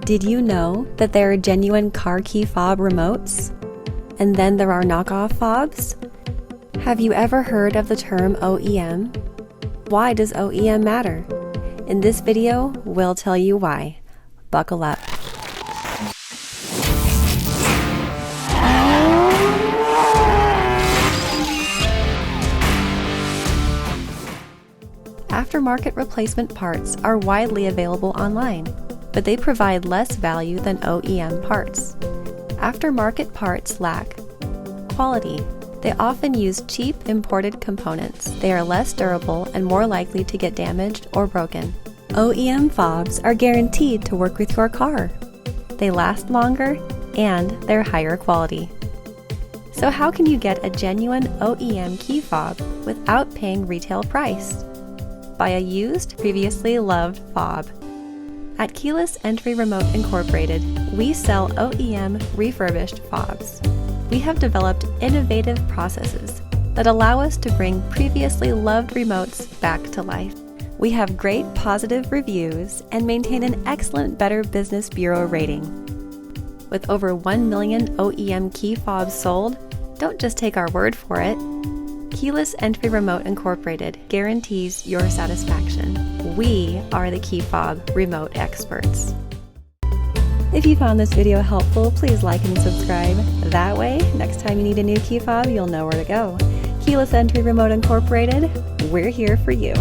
Did you know that there are genuine car key fob remotes? And then there are knockoff fobs? Have you ever heard of the term OEM? Why does OEM matter? In this video, we'll tell you why. Buckle up. Aftermarket replacement parts are widely available online, but they provide less value than OEM parts. Aftermarket parts lack quality. They often use cheap imported components. They are less durable and more likely to get damaged or broken. OEM fobs are guaranteed to work with your car. They last longer and they're higher quality. So how can you get a genuine OEM key fob without paying retail price? Buy a used, previously loved fob. At Keyless Entry Remote Incorporated, we sell OEM refurbished fobs. We have developed innovative processes that allow us to bring previously loved remotes back to life. We have great positive reviews and maintain an excellent Better Business Bureau rating. With over 1 million OEM key fobs sold, don't just take our word for it. Keyless Entry Remote Incorporated guarantees your satisfaction. We are the key fob remote experts. If you found this video helpful, please like and subscribe. That way, next time you need a new key fob, you'll know where to go. Keyless Entry Remote Incorporated, we're here for you.